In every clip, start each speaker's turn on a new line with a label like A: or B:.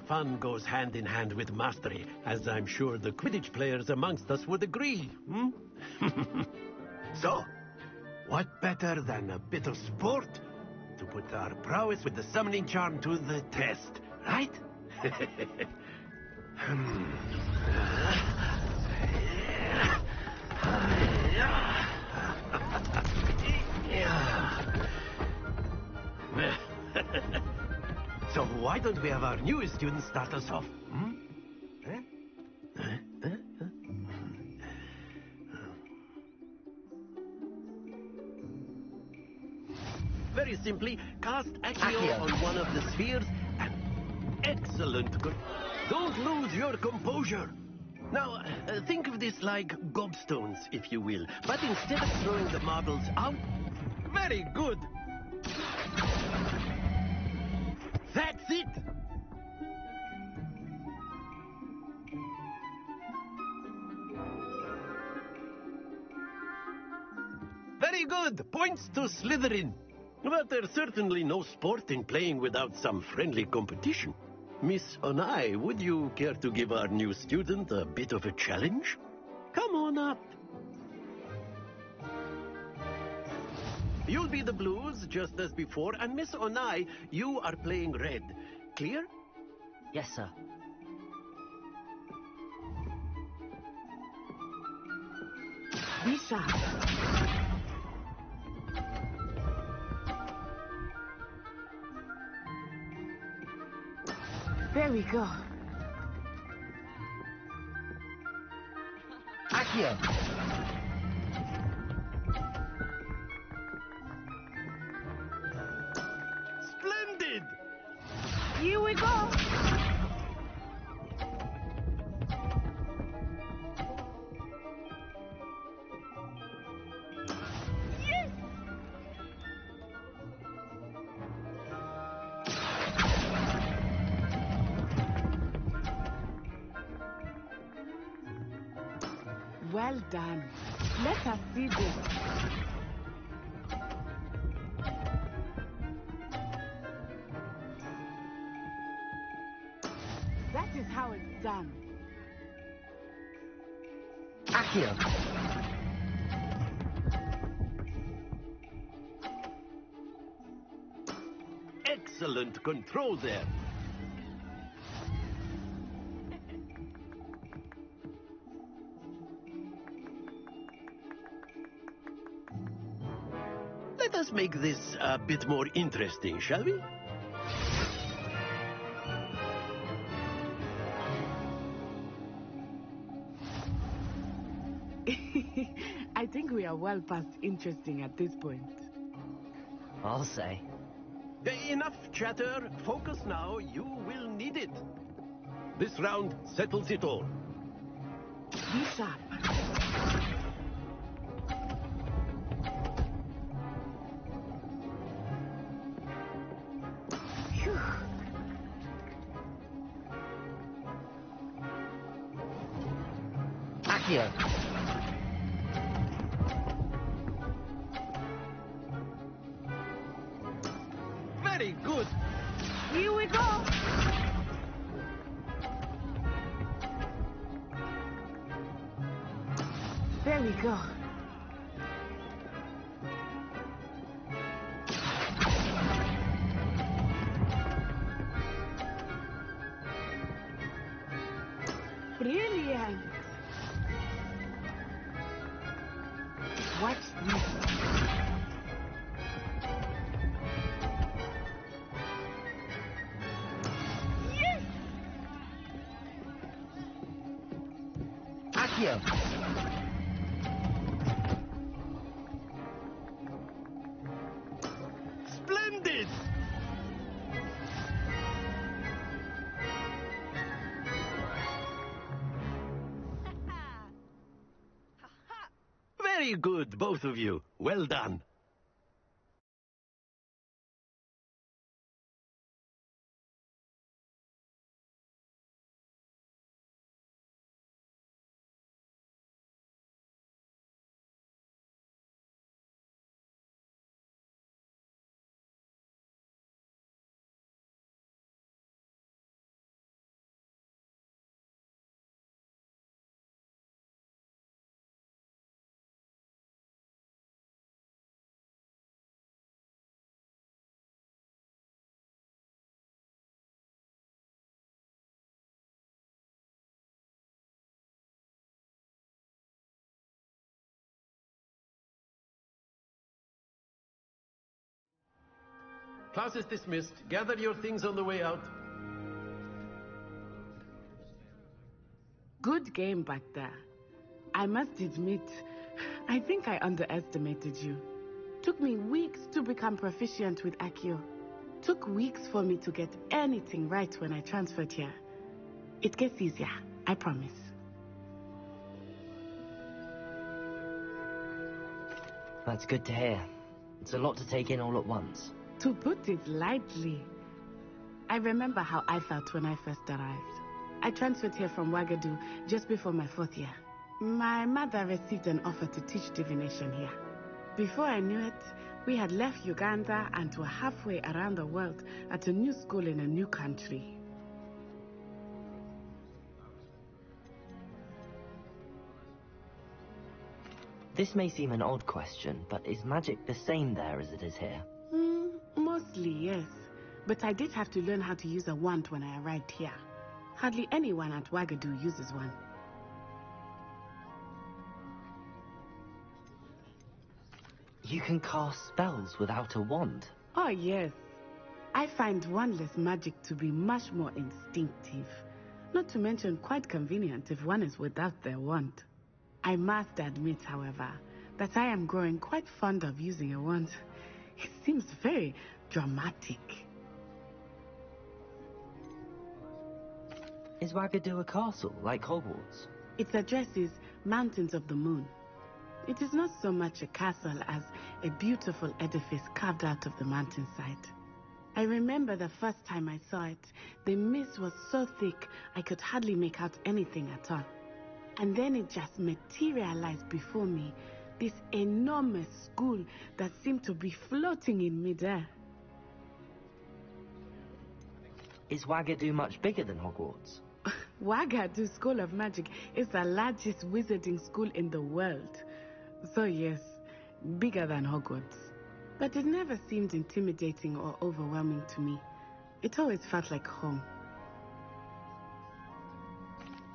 A: fun goes hand in hand with mastery, as I'm sure the Quidditch players amongst us would agree. So, what better than a bit of sport to put our prowess with the summoning charm to the test, right? So why don't we have our newest student start us off? Very simply, cast Accio on one of the spheres and excellent. Don't lose your composure. Now, think of this like gobstones, if you will. But instead of throwing the marbles out, very good. That's it. Very good. Points to Slytherin. But there's certainly no sport in playing without some friendly competition. Miss Onai, would you care to give our new student a bit of a challenge? Come on up. You'll be the blues, just as before, and Miss Onai, you are playing red. Clear?
B: Yes, sir.
C: Be sharp. There we go.
B: Accio.
A: Splendid!
C: Here we go. Yes! Well done. Let us see this. That is how it's done.
B: Accio.
A: Excellent control there. Let us make this a bit more interesting, shall we?
C: I think we are well past interesting at this point.
B: I'll say.
A: Enough chatter. Focus now. You will need it. This round settles it all.
C: Be sharp. Phew.
B: Accio.
A: Very good.
C: Here we go. There we go. Brilliant. Watch this. Yes!
B: Accio.
A: Splendid! Very good, both of you. Well done. Class is dismissed. Gather your things on the way out.
C: Good game back there. I must admit, I think I underestimated you. Took me weeks to become proficient with Accio. Took weeks for me to get anything right when I transferred here. It gets easier, I promise.
B: That's good to hear. It's a lot to take in all at once.
C: To put it lightly, I remember how I felt when I first arrived. I transferred here from Ouagadougou just before my 4th year. My mother received an offer to teach divination here. Before I knew it, we had left Uganda and were halfway around the world at a new school in a new country.
B: This may seem an odd question, but is magic the same there as it is here?
C: Mostly, yes. But I did have to learn how to use a wand when I arrived here. Hardly anyone at Ouagadougou uses one.
B: You can cast spells without a wand?
C: Oh, yes. I find wandless magic to be much more instinctive. Not to mention quite convenient if one is without their wand. I must admit, however, that I am growing quite fond of using a wand. It seems very dramatic.
B: Is Ouagadougou a castle, like Hogwarts?
C: Its address is Mountains of the Moon. It is not so much a castle as a beautiful edifice carved out of the mountainside. I remember the first time I saw it, the mist was so thick I could hardly make out anything at all. And then it just materialized before me, this enormous school that seemed to be floating in midair.
B: Is Ouagadougou much bigger than Hogwarts?
C: Ouagadougou School of Magic is the largest wizarding school in the world. So yes, bigger than Hogwarts. But it never seemed intimidating or overwhelming to me. It always felt like home.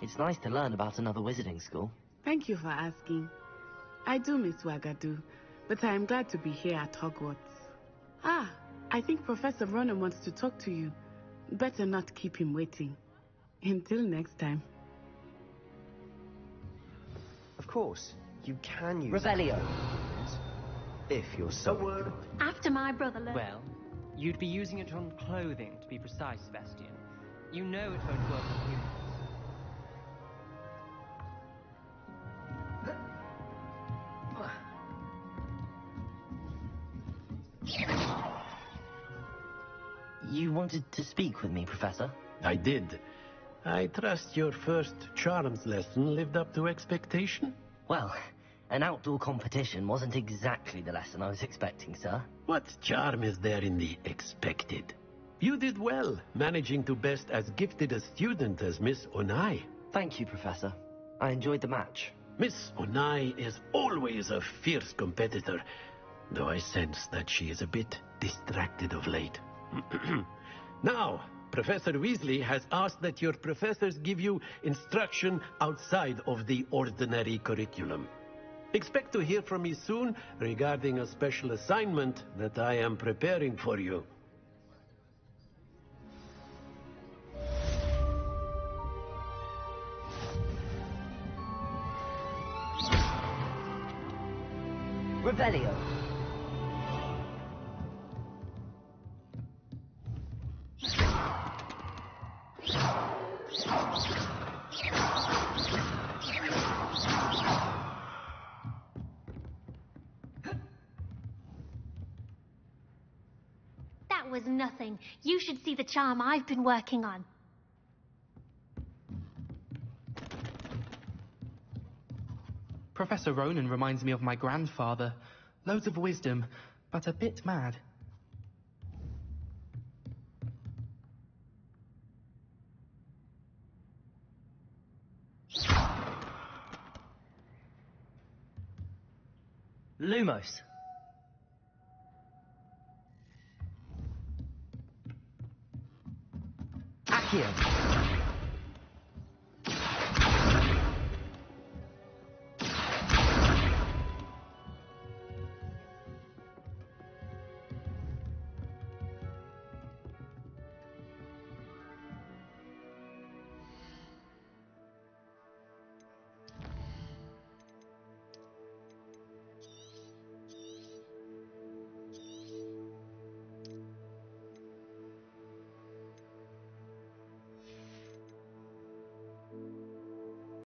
B: It's nice to learn about another wizarding school.
C: Thank you for asking. I do miss Ouagadougou, but I am glad to be here at Hogwarts. Ah, I think Professor Ronen wants to talk to you. Better not keep him waiting. Until next time.
D: Of course, you can use...
B: Revelio.
D: If you're so...
A: A word.
E: After my brother learned...
F: Well, you'd be using it on clothing, to be precise, Sebastian. You know it won't work on humans.
B: You wanted to speak with me, Professor?
A: I did. I trust your first charms lesson lived up to expectation?
B: Well, an outdoor competition wasn't exactly the lesson I was expecting, sir.
A: What charm is there in the expected? You did well, managing to best as gifted a student as Miss Onai.
B: Thank you, Professor. I enjoyed the match.
A: Miss Onai is always a fierce competitor, though I sense that she is a bit distracted of late. Now, Professor Weasley has asked that your professors give you instruction outside of the ordinary curriculum. Expect to hear from me soon regarding a special assignment that I am preparing for you.
B: Revelio.
E: That was nothing. You should see the charm I've been working on.
F: Professor Ronen reminds me of my grandfather. Loads of wisdom, but a bit mad.
B: Lumos. Accio.